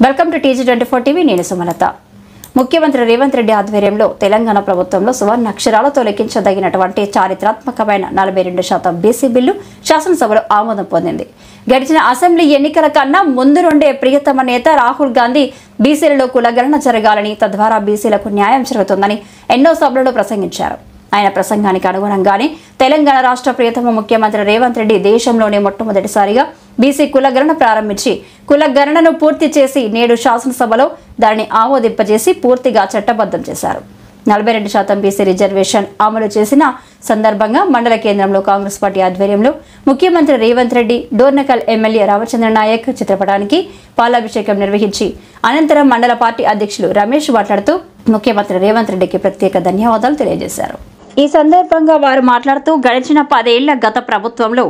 Welcome to TG24 TV. నేను సుమలత. ముఖ్యమంత్రి రేవంత్ రెడ్డి ఆధ్వర్యంలో తెలంగాణ ప్రభుత్వంలో సువర్ణ అక్షరాలతో లెక్కించదగినటువంటి చారిత్రాత్మకమైన 42% బీసీ బిల్లు శాసనసభలో ఆమోదం పొందింది. గడిచిన అసెంబ్లీ ఎన్నికల కన్నా ముందు నుండే ప్రియతమ నేత రాహుల్ గాంధీ బీసీలలో కులగణన జరగాలని, తద్వారా బీసీలకు న్యాయం జరుగుతుందని ఎన్నో సభలలో ప్రసంగించారు. ఆయన ప్రసంగానికి అనుగుణంగానే తెలంగాణ రాష్ట్ర ప్రియతమ ముఖ్యమంత్రి రేవంత్ రెడ్డి దేశంలోనే మొట్టమొదటిసారిగా బీసీ కులగణన ప్రారంభించి కులగణనను పూర్తి చేసి నేడు శాసనసభలో దానిని ఆమోదింపజేసి పూర్తిగా చట్టబద్ధం చేశారు. 42% బీసీ రిజర్వేషన్ అమలు చేసిన సందర్భంగా మండల కేంద్రంలో కాంగ్రెస్ పార్టీ ఆధ్వర్యంలో ముఖ్యమంత్రి రేవంత్ రెడ్డి డోర్నకల్ ఎమ్మెల్యే రామచంద్ర నాయక్ చిత్రపటానికి పాలాభిషేకం నిర్వహించి అనంతరం మండల పార్టీ అధ్యక్షులు రమేష్ మాట్లాడుతూ ముఖ్యమంత్రి రేవంత్ రెడ్డికి ప్రత్యేక ధన్యవాదాలు తెలియజేశారు. ఈ సందర్భంగా వారు మాట్లాడుతూ గడిచిన 10 ఏళ్ల గత ప్రభుత్వంలో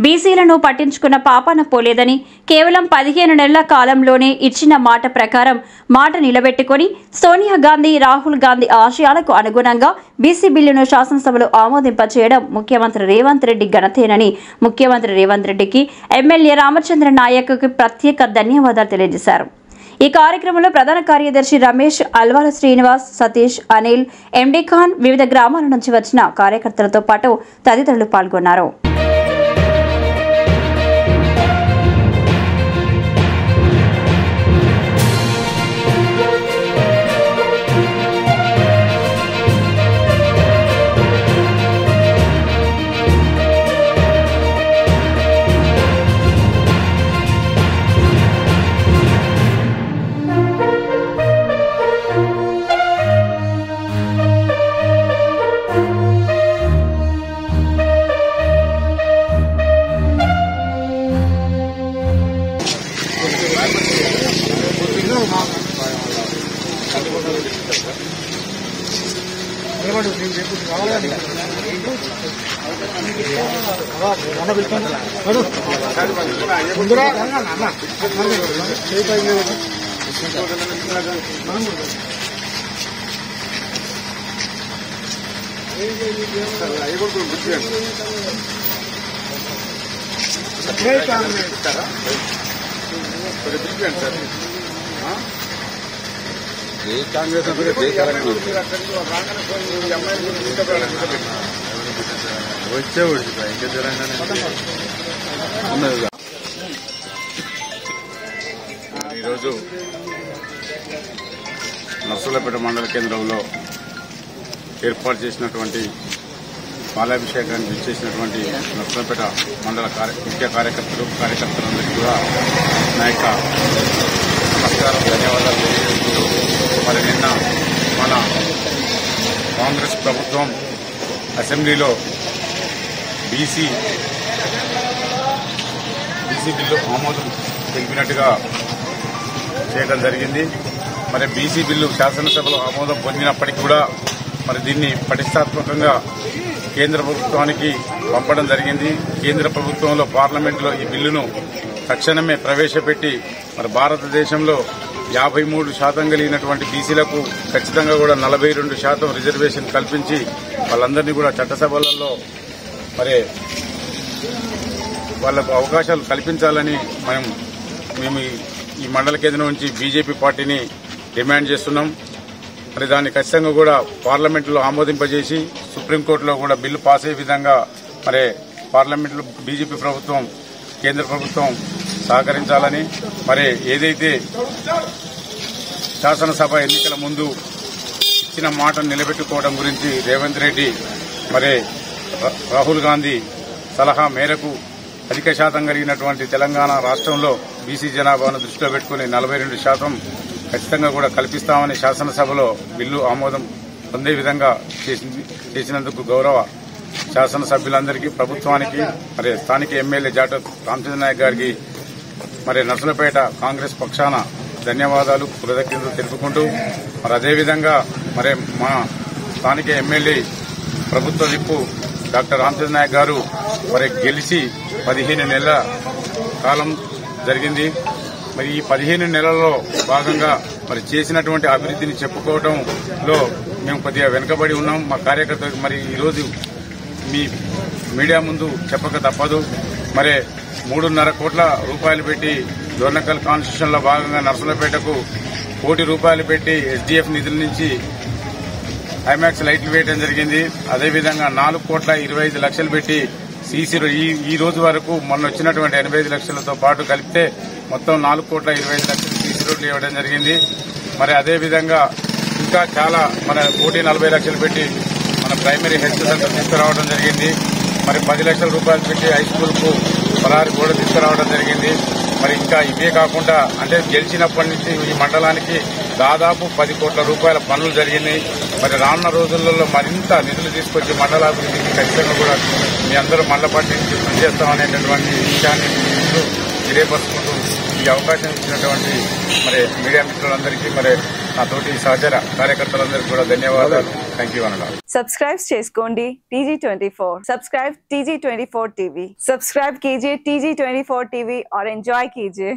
బీసీలను పట్టించుకున్న పాపాన పోలేదని, కేవలం 15 నెలల కాలంలోనే ఇచ్చిన మాట ప్రకారం మాట నిలబెట్టుకుని సోనియా గాంధీ, రాహుల్ గాంధీ ఆశయాలకు అనుగుణంగా బీసీ బిల్లును శాసనసభలో ఆమోదింపచేయడం ముఖ్యమంత్రి రేవంత్ రెడ్డి ఘనతేనని ముఖ్యమంత్రి రేవంత్ రెడ్డికి ఎమ్మెల్యే రామచంద్ర నాయక్కి ప్రత్యేక ధన్యవాదాలు తెలియజేశారు. ఈ కార్యక్రమంలో ప్రధాన కార్యదర్శి రమేష్, అల్వాల శ్రీనివాస్, సతీష్, అనిల్, ఎండి ఖాన్, వివిధ గ్రామాల నుంచి వచ్చిన కార్యకర్తలతో పాటు తదితరులు పాల్గొన్నారు. ఈరోజు నర్సులపేట మండల కేంద్రంలో ఏర్పాటు చేసినటువంటి పాలాభిషేకాన్ని ఇచ్చేసినటువంటి నర్సులపేట మండల ముఖ్య కార్యకర్తలందరికీ కూడా నా యొక్క నమస్కారం, ధన్యవాదాలు తెలియజేస్తూ, మరి నిన్న మన కాంగ్రెస్ ప్రభుత్వం అసెంబ్లీలో బీసీ బిల్లు ఆమోదం తెలిపినట్టుగా చేయడం జరిగింది. మరి బీసీ బిల్లు శాసనసభలో ఆమోదం పొందినప్పటికీ కూడా మరి దీన్ని ప్రతిష్టాత్మకంగా కేంద్ర ప్రభుత్వానికి పంపడం జరిగింది. కేంద్ర ప్రభుత్వంలో పార్లమెంటులో ఈ బిల్లును తక్షణమే ప్రవేశపెట్టి మరి భారతదేశంలో 53% కలిగినటువంటి బీసీలకు ఖచ్చితంగా కూడా 42% రిజర్వేషన్ కల్పించి వాళ్ళందరినీ కూడా చట్టసభలలో మరి వాళ్లకు అవకాశాలు కల్పించాలని మేము ఈ మండల కేంద్రం నుంచి బీజేపీ పార్టీని డిమాండ్ చేస్తున్నాం. మరి దాన్ని ఖచ్చితంగా కూడా పార్లమెంటులో ఆమోదింపజేసి సుప్రీంకోర్టులో కూడా బిల్లు పాస్ అయ్యే విధంగా మరి పార్లమెంటులో బీజేపీ ప్రభుత్వం, కేంద్ర ప్రభుత్వం సహకరించాలని, మరి ఏదైతే శాసనసభ ఎన్నికల ముందు ఇచ్చిన మాటను నిలబెట్టుకోవడం గురించి రేవంత్ రెడ్డి మరి రాహుల్ గాంధీ సలహా మేరకు అధిక శాతం కలిగినటువంటి తెలంగాణ రాష్ట్రంలో బీసీ జనాభాను దృష్టిలో పెట్టుకుని 42% ఖచ్చితంగా కూడా కల్పిస్తామని శాసనసభలో బిల్లు ఆమోదం పొందే విధంగా చేసినందుకు గౌరవ శాసనసభ్యులందరికీ, ప్రభుత్వానికి, మరి స్థానిక ఎమ్మెల్యే జాట రామచంద్ర నాయక్ గారికి మరి నర్సులపేట కాంగ్రెస్ పక్షాన ధన్యవాదాలు, కృతజ్ఞతలు తెలుపుకుంటూ, మరి అదేవిధంగా మరి మా స్థానిక ఎమ్మెల్యే ప్రభుత్వ విప్పు డాక్టర్ రామచంద్ర నాయక్ గారు మరి గెలిచి 15 నెలల కాలం జరిగింది. మరి ఈ 15 నెలల్లో భాగంగా మరి చేసినటువంటి అభివృద్ధిని చెప్పుకోవడంలో మేము కొద్దిగా వెనుకబడి ఉన్నాం. మా కార్యకర్తలకు మరి ఈరోజు మీ మీడియా ముందు చెప్పక తప్పదు. మరి 3.5 కోట్ల రూపాయలు పెట్టి దోర్నకల్ కాన్స్టిట్యూషన్ లో భాగంగా నర్సంపేటకు ₹1 కోటి పెట్టి ఎస్డీఎఫ్ నిధుల నుంచి ఐమాక్స్ లైట్లు వేయడం జరిగింది. అదేవిధంగా ₹4,25,00,000 పెట్టి సీసీ ఈ రోజు వరకు మొన్న వచ్చినటువంటి 85 లక్షలతో పాటు కలిపితే మొత్తం ₹4,25,00,000 సీసీ రోడ్లు ఇవ్వడం జరిగింది. మరి అదేవిధంగా ఇంకా చాలా మన ₹1,40,00,000 పెట్టి మన ప్రైమరీ హెల్త్ సెంటర్ తీసుకురావడం జరిగింది. మరి ₹10 లక్షల పెట్టి హై స్కూల్ కు పరారి గోడ తీసుకురావడం జరిగింది. మరి ఇంకా ఇవే కాకుండా అంటే గెలిచినప్పటి నుంచి ఈ మండలానికి దాదాపు ₹10 కోట్ల పనులు జరిగినాయి. మరి రానున్న రోజులలో మరింత నిధులు తీసుకొచ్చి మండలాభివృద్ధికి ఖచ్చితంగా కూడా మీ అందరూ మండల పార్టీ నుంచి పనిచేస్తామనేటటువంటి విషయాన్ని తెలియపరుచుకుంటూ ఈ అవకాశం ఇచ్చినటువంటి మరి మీడియా మిత్రులందరికీ మరి నా తోటి సహచర కార్యకర్తలందరికీ కూడా ధన్యవాదాలు. థ్యాంక్ యూ అన్నమాట. సబ్స్క్రైబ్ చేసుకోండి TG24. Subscribe TG24 TV. Subscribe कीजिए TG24 TV और एंजॉय कीजिए.